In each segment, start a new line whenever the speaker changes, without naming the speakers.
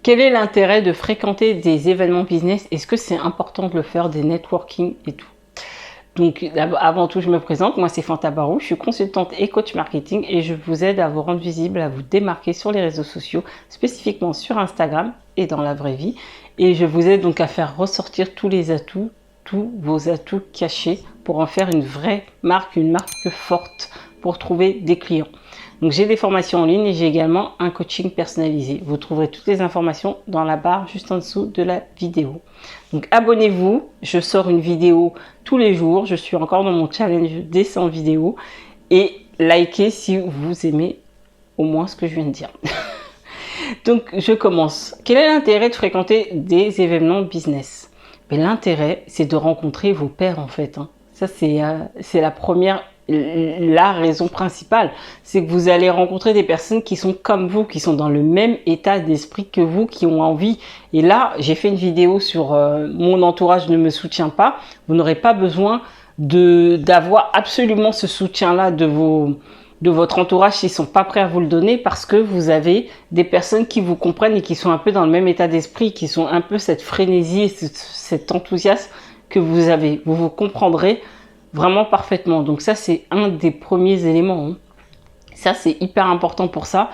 Quel est l'intérêt de fréquenter des événements business? Est-ce que c'est important de le faire, des networking et tout? Donc, avant tout, je me présente. Moi, c'est Fanta Barou. Je suis consultante et coach marketing et je vous aide à vous rendre visible, à vous démarquer sur les réseaux sociaux, spécifiquement sur Instagram et dans la vraie vie. Et je vous aide donc à faire ressortir tous vos atouts cachés pour en faire une vraie marque, une marque forte pour trouver des clients. Donc, j'ai des formations en ligne et j'ai également un coaching personnalisé. Vous trouverez toutes les informations dans la barre juste en dessous de la vidéo. Donc, abonnez-vous. Je sors une vidéo tous les jours. Je suis encore dans mon challenge des 100 vidéos. Et likez si vous aimez au moins ce que je viens de dire. Donc, je commence. Quel est l'intérêt de fréquenter des événements business? L'intérêt, c'est de rencontrer vos pairs en fait. Ça, c'est la raison principale, c'est que vous allez rencontrer des personnes qui sont comme vous, qui sont dans le même état d'esprit que vous, qui ont envie. Et là, j'ai fait une vidéo sur mon entourage ne me soutient pas. Vous n'aurez pas besoin d'avoir absolument ce soutien-là de votre entourage s'ils sont pas prêts à vous le donner, parce que vous avez des personnes qui vous comprennent et qui sont un peu dans le même état d'esprit, qui sont un peu cette frénésie et cet enthousiasme que vous avez. Vous vous comprendrez vraiment parfaitement. Donc ça, c'est un des premiers éléments. Ça, c'est hyper important pour ça.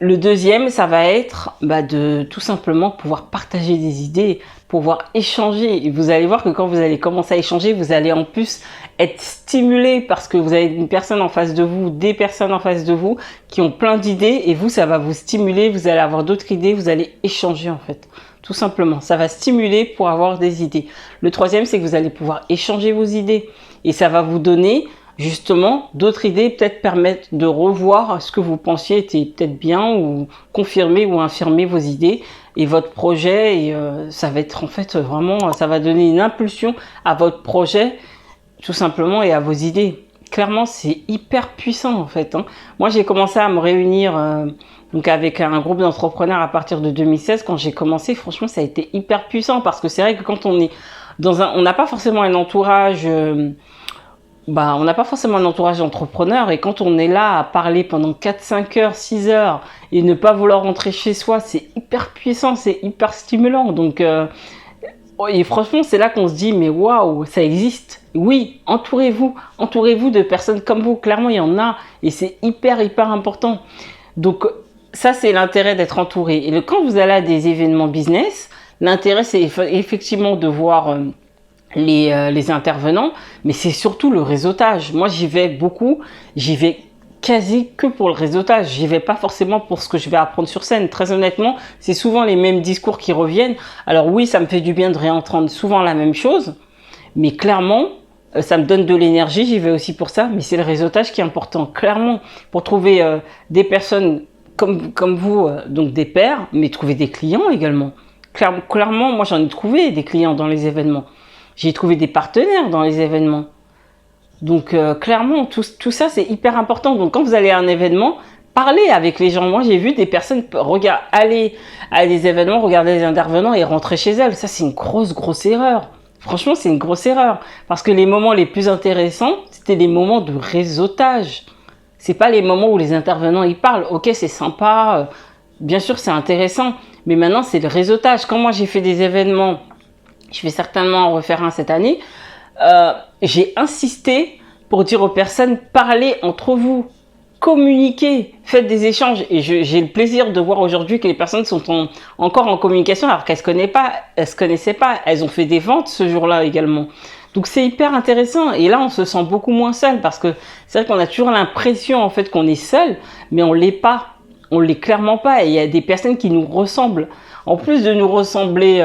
Le deuxième, ça va être de tout simplement pouvoir partager des idées, pouvoir échanger. Et vous allez voir que quand vous allez commencer à échanger, vous allez en plus être stimulé parce que vous avez une personne en face de vous, des personnes en face de vous qui ont plein d'idées et vous, ça va vous stimuler. Vous allez avoir d'autres idées, vous allez échanger en fait. Tout simplement, ça va stimuler pour avoir des idées. Le troisième, c'est que vous allez pouvoir échanger vos idées et ça va vous donner justement d'autres idées, peut-être permettre de revoir ce que vous pensiez était peut-être bien ou confirmer ou infirmer vos idées et votre projet. Et ça va être en fait vraiment, ça va donner une impulsion à votre projet tout simplement et à vos idées. Clairement, c'est hyper puissant en fait. Moi, j'ai commencé à me réunir donc avec un groupe d'entrepreneurs à partir de 2016. Quand j'ai commencé, franchement, ça a été hyper puissant parce que c'est vrai que quand on est on n'a pas forcément un entourage, on n'a pas forcément un entourage d'entrepreneurs et quand on est là à parler pendant 4, 5 heures, 6 heures et ne pas vouloir rentrer chez soi, c'est hyper puissant, c'est hyper stimulant. Donc, et franchement, c'est là qu'on se dit, mais waouh, ça existe. Oui, entourez-vous de personnes comme vous. Clairement, il y en a et c'est hyper important. Donc, ça, c'est l'intérêt d'être entouré. Et quand vous allez à des événements business, l'intérêt, c'est effectivement de voir les intervenants, mais c'est surtout le réseautage. Moi, j'y vais beaucoup, j'y vais quasi que pour le réseautage. J'y vais pas forcément pour ce que je vais apprendre sur scène. Très honnêtement, c'est souvent les mêmes discours qui reviennent. Alors oui, ça me fait du bien de réentendre souvent la même chose, mais clairement, ça me donne de l'énergie. J'y vais aussi pour ça, mais c'est le réseautage qui est important. Clairement, pour trouver des personnes comme vous, donc des pairs, mais trouver des clients également. Clairement, moi j'en ai trouvé des clients dans les événements. J'ai trouvé des partenaires dans les événements. Donc clairement, tout ça c'est hyper important. Donc quand vous allez à un événement, parlez avec les gens. Moi j'ai vu des personnes aller à des événements, regarder les intervenants et rentrer chez elles. Ça c'est une grosse erreur. Franchement, c'est une grosse erreur. Parce que les moments les plus intéressants, c'était les moments de réseautage. C'est pas les moments où les intervenants ils parlent. Ok, c'est sympa, bien sûr c'est intéressant, mais maintenant c'est le réseautage. Quand moi j'ai fait des événements, je vais certainement en refaire un cette année, j'ai insisté pour dire aux personnes, parlez entre vous, communiquez, faites des échanges. Et j'ai le plaisir de voir aujourd'hui que les personnes sont encore en communication alors qu'elles se connaissaient pas, elles ont fait des ventes ce jour-là également. Donc c'est hyper intéressant et là on se sent beaucoup moins seul parce que c'est vrai qu'on a toujours l'impression en fait qu'on est seul, mais on l'est pas, on l'est clairement pas. Et il y a des personnes qui nous ressemblent. En plus de nous ressembler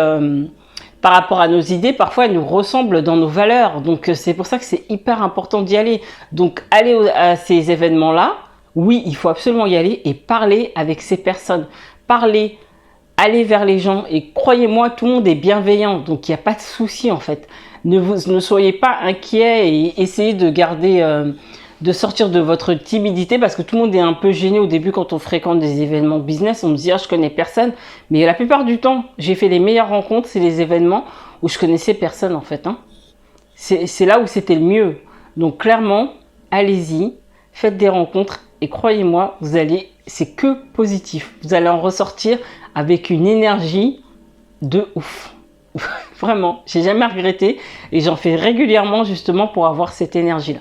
par rapport à nos idées, parfois elles nous ressemblent dans nos valeurs. Donc c'est pour ça que c'est hyper important d'y aller. Donc aller à ces événements-là, oui, il faut absolument y aller et parler avec ces personnes. Allez vers les gens et croyez-moi, tout le monde est bienveillant. Donc il n'y a pas de souci en fait. Ne soyez pas inquiets et essayez de garder, de sortir de votre timidité parce que tout le monde est un peu gêné au début quand on fréquente des événements business. On me dit, ah, je connais personne. Mais la plupart du temps, j'ai fait les meilleures rencontres, c'est les événements où je connaissais personne en fait. C'est là où c'était le mieux. Donc clairement, allez-y, faites des rencontres et croyez-moi, c'est que positif. Vous allez en ressortir avec une énergie de ouf. Vraiment, j'ai jamais regretté et j'en fais régulièrement justement pour avoir cette énergie-là.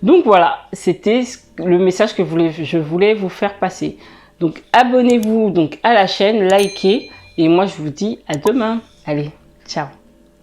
Donc voilà, c'était le message que je voulais vous faire passer. Donc abonnez-vous donc à la chaîne, likez et moi je vous dis à demain. Allez, ciao.